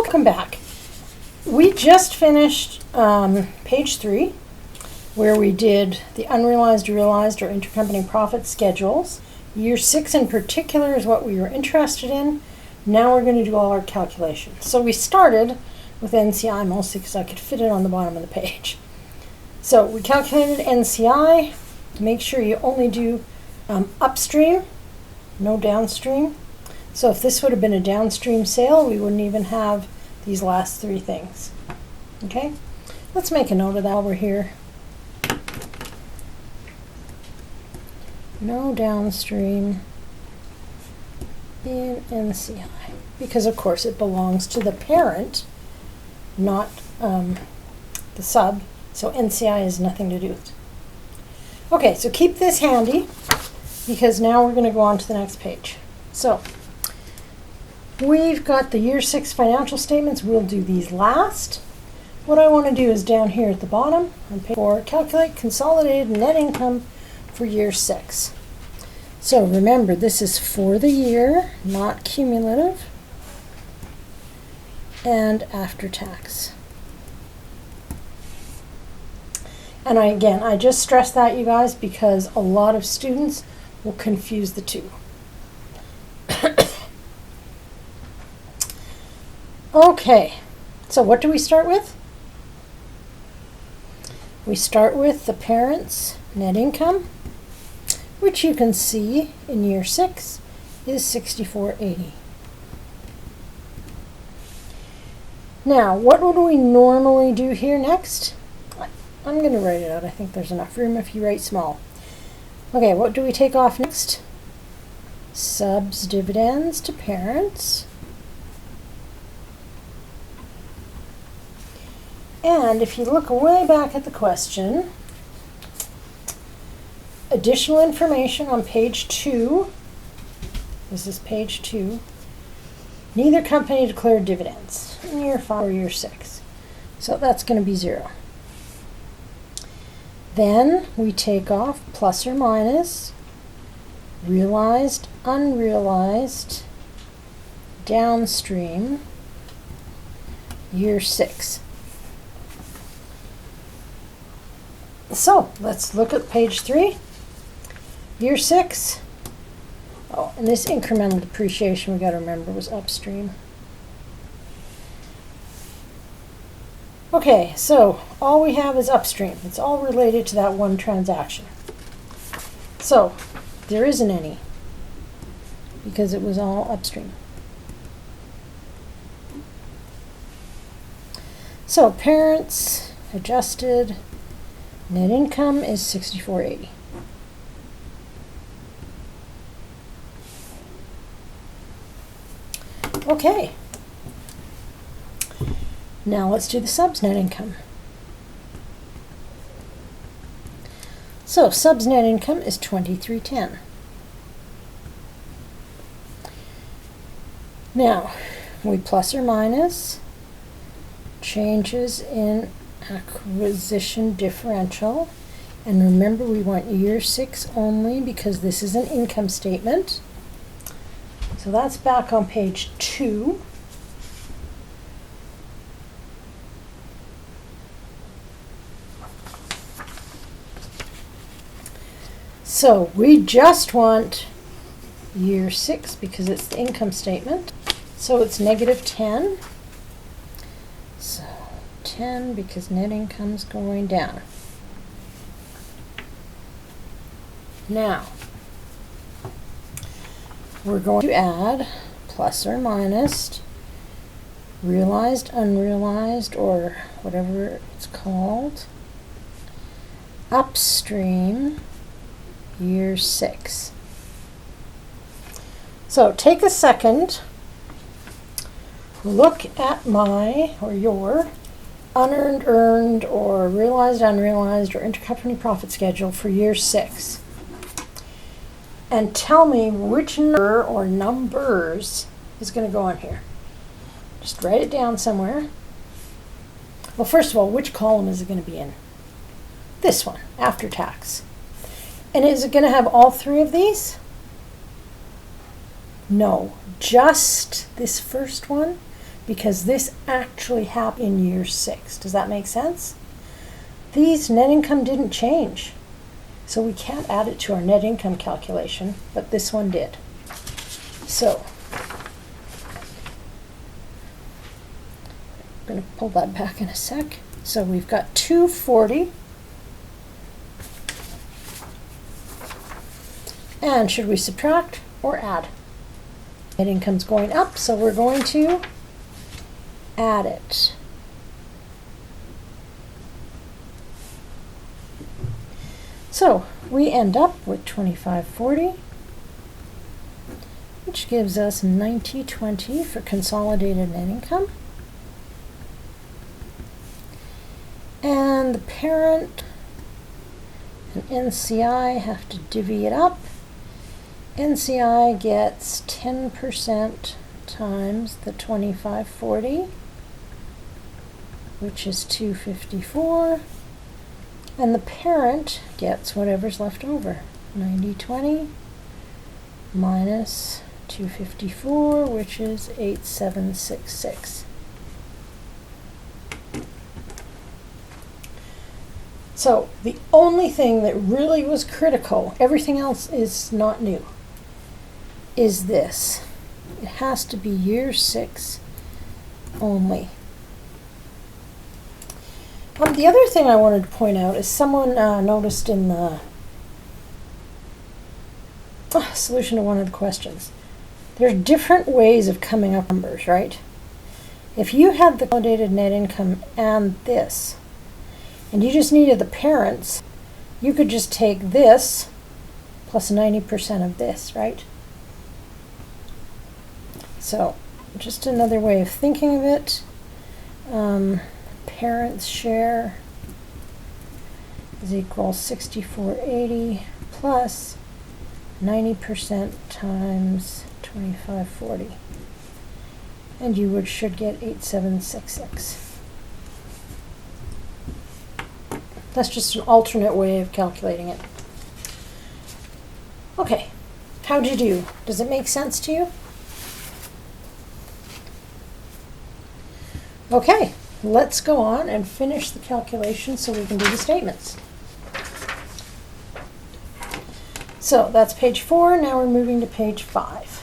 welcome back. We just finished page 3, where we did the unrealized, realized, or intercompany profit schedules. Year 6 in particular is what we were interested in. Now we're going to do all our calculations. So we started with NCI mostly because I could fit it on the bottom of the page. So we calculated NCI. Make sure you only do upstream, no downstream. So if this would have been a downstream sale, we wouldn't even have these last 3 things. Okay? Let's make a note of that while we're here. No downstream in NCI. Because of course it belongs to the parent, not the sub. So NCI has nothing to do with it. Okay, so keep this handy because now we're going to go on to the next page. So we've got the year 6 financial statements. We'll do these last. What I want to do is down here at the bottom on page 4, calculate consolidated net income for year 6. So remember, this is for the year, not cumulative, and after tax. And I just stress that, you guys, because a lot of students will confuse the two. Okay, so what do we start with? We start with the parent's net income, which you can see in year 6 is $64.80. Now, what would we normally do here next? I'm going to write it out. I think there's enough room if you write small. Okay, what do we take off next? Subs dividends to parents. And if you look way back at the question, additional information on page 2, this is page 2, neither company declared dividends in year 5 or year 6. So that's going to be 0. Then we take off plus or minus, realized, unrealized, downstream, year 6. So let's look at page 3, year 6. Oh, and this incremental depreciation, we got to remember, was upstream. Okay, so all we have is upstream. It's all related to that one transaction. So there isn't any because it was all upstream. So parents adjusted net income is $64.80. Okay. Now let's do the subs net income. So subs net income is $23.10. Now we plus or minus changes in acquisition differential, and remember we want year 6 only because this is an income statement. So that's back on page 2. So we just want year 6 because it's the income statement. So it's -10. So 10 because net income's going down. Now we're going to add plus or minus realized, unrealized, or whatever it's called, upstream, year 6. So take a second, look at my or your unearned, earned, or realized, unrealized, or intercompany profit schedule for year 6. And tell me which number or numbers is going to go on here. Just write it down somewhere. Well, first of all, which column is it going to be in? This one, after tax. And is it going to have all 3 of these? No, just this first one, because this actually happened in year 6. Does that make sense? These net income didn't change, so we can't add it to our net income calculation, but this one did. So I'm going to pull that back in a sec. So we've got 240. And should we subtract or add? Net income's going up, so we're going to add it. So we end up with 2540, which gives us 9020 for consolidated net income. And the parent and NCI have to divvy it up. NCI gets 10% times the 2540, which is 254, and the parent gets whatever's left over, 9020 minus 254, which is 8766. So the only thing that really was critical, everything else is not new, is this. It has to be year 6 only. The other thing I wanted to point out is someone noticed in the solution to one of the questions, there are different ways of coming up with numbers, right? If you had the consolidated net income and this, and you just needed the parents, you could just take this plus 90% of this, right? So, just another way of thinking of it. Parents' share is equal 6480 plus 90% times 2540. And you should get 8766. That's just an alternate way of calculating it. Okay, how'd you do? Does it make sense to you? Okay, let's go on and finish the calculation so we can do the statements. So that's page 4. Now we're moving to page 5.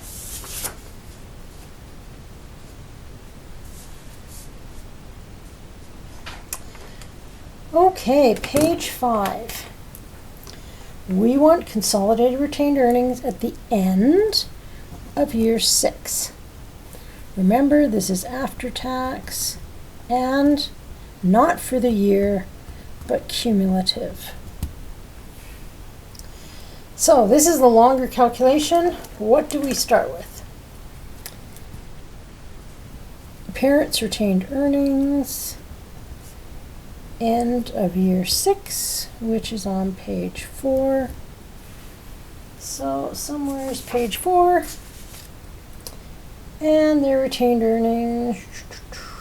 Okay, page 5. We want consolidated retained earnings at the end of year 6. Remember, this is after tax and not for the year, but cumulative. So this is the longer calculation. What do we start with? Parents' retained earnings, end of year 6, which is on page 4. So somewhere is page 4. And their retained earnings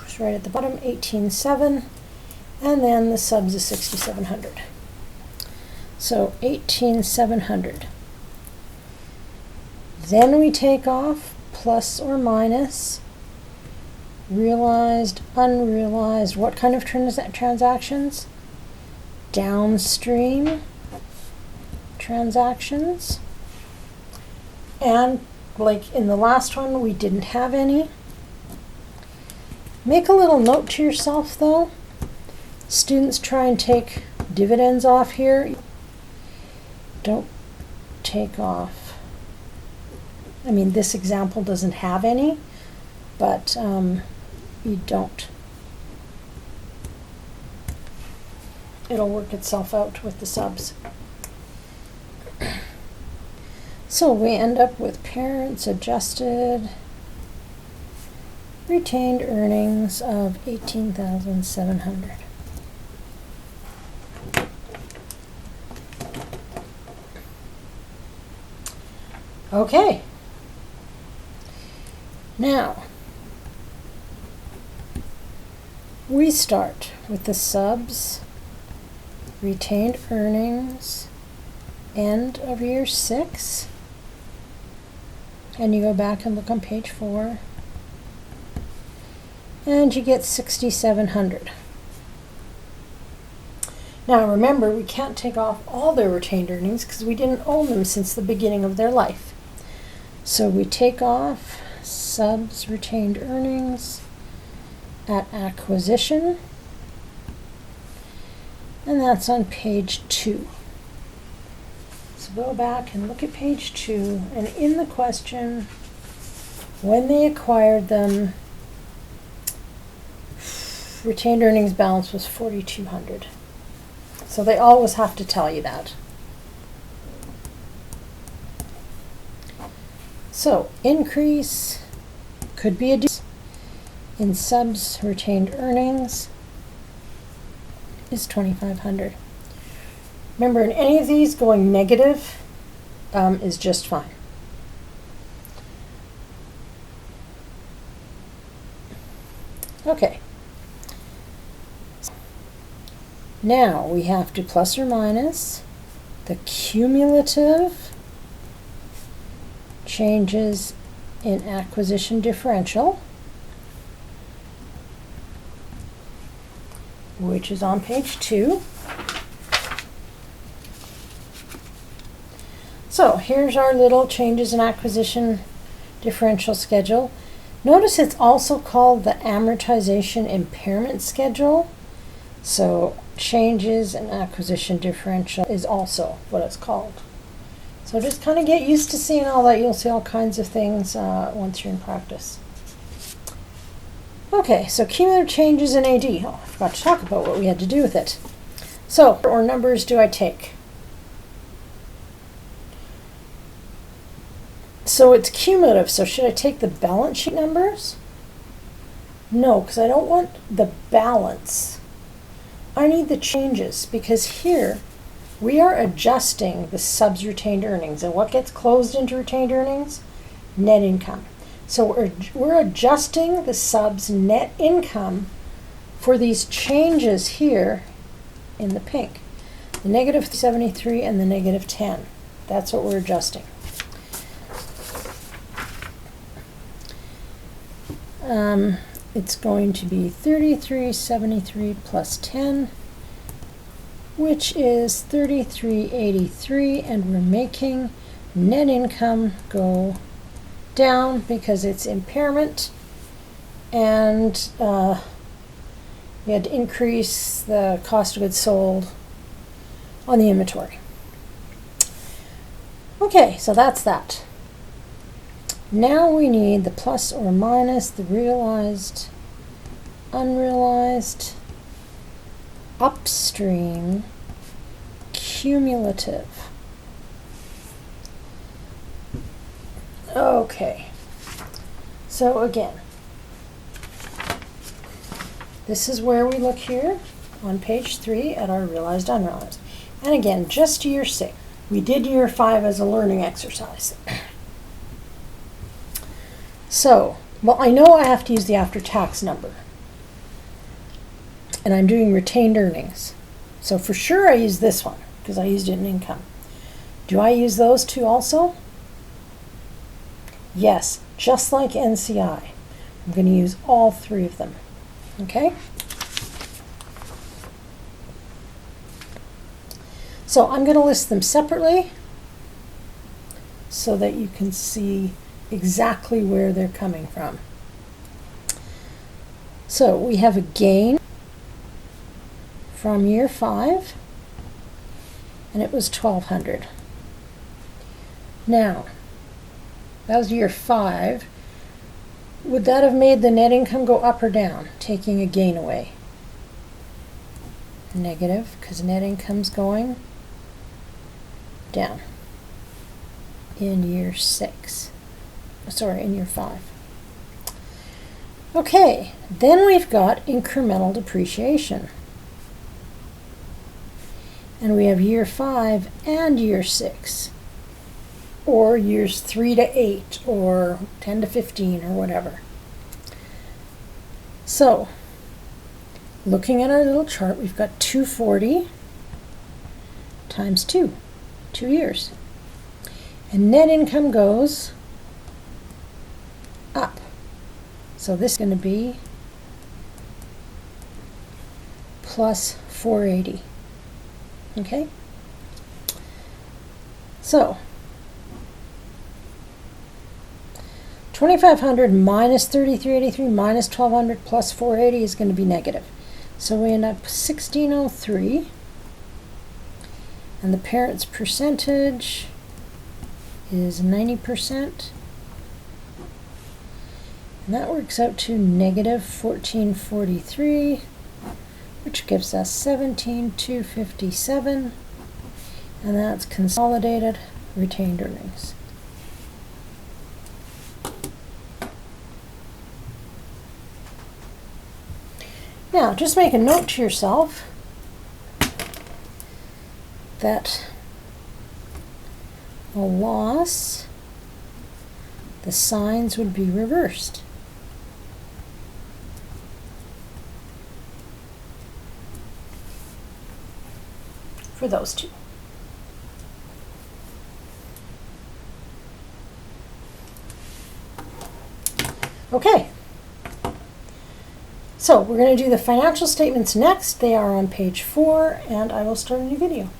is right at the bottom, 18,700, and then the subs is 6,700. So 18,700. Then we take off plus or minus realized, unrealized. What kind of transactions? Downstream transactions. And like in the last one, we didn't have any. Make a little note to yourself though. Students try and take dividends off here. Don't take off. I mean, this example doesn't have any, but you don't. It'll work itself out with the subs. So we end up with parents adjusted retained earnings of 18,700. Okay. Now, we start with the subs, retained earnings, end of year 6. And you go back and look on page 4. and you get 6,700. Now remember, we can't take off all their retained earnings because we didn't own them since the beginning of their life. So we take off subs retained earnings at acquisition, and that's on page 2. So go back and look at page 2, and in the question, when they acquired them, retained earnings balance was 4,200. So they always have to tell you that. So increase could be a decrease in subs retained earnings is 2,500. Remember, in any of these, going negative is just fine. Okay. Now we have to plus or minus the cumulative changes in acquisition differential, which is on page 2. So here's our little changes in acquisition differential schedule. Notice it's also called the amortization impairment schedule. So changes in acquisition differential is also what it's called. So just kind of get used to seeing all that. You'll see all kinds of things once you're in practice. Okay, so cumulative changes in AD. Oh, I forgot to talk about what we had to do with it. So, or numbers do I take? So it's cumulative, so should I take the balance sheet numbers? No, because I don't want the balance. I need the changes, because here we are adjusting the subs retained earnings. And what gets closed into retained earnings? Net income. So we're adjusting the subs net income for these changes here in the pink. The negative 73 and the negative 10. That's what we're adjusting. It's going to be 3373 plus 10, which is 3383, and we're making net income go down because it's impairment, and we had to increase the cost of goods sold on the inventory. Okay, so that's that. Now we need the plus or minus the realized, unrealized, upstream, cumulative. Okay, so again, this is where we look here on page 3 at our realized, unrealized. And again, just year 6. We did year 5 as a learning exercise. So, well, I know I have to use the after-tax number. And I'm doing retained earnings. So for sure I use this one, because I used it in income. Do I use those two also? Yes, just like NCI. I'm going to use all 3 of them. Okay? So I'm going to list them separately so that you can see exactly where they're coming from. So we have a gain from year 5, and it was 1,200. Now, that was year 5. Would that have made the net income go up or down, taking a gain away? Negative, because net income's going down in year 6. Sorry, in year 5. Okay, then we've got incremental depreciation. And we have year 5 and year 6. Or years 3 to 8, or 10 to 15, or whatever. So, looking at our little chart, we've got 240 times 2 years. And net income goes up. So this is going to be plus 480. Okay? So, 2,500 minus 3,383 minus 1,200 plus 480 is going to be negative. So we end up 1,603. And the parent's percentage is 90%. And that works out to negative 1,443, which gives us 17,257. And that's consolidated retained earnings. Now, just make a note to yourself that a loss, the signs would be reversed. For those two. Okay. So we're going to do the financial statements next. They are on page 4, and I will start a new video.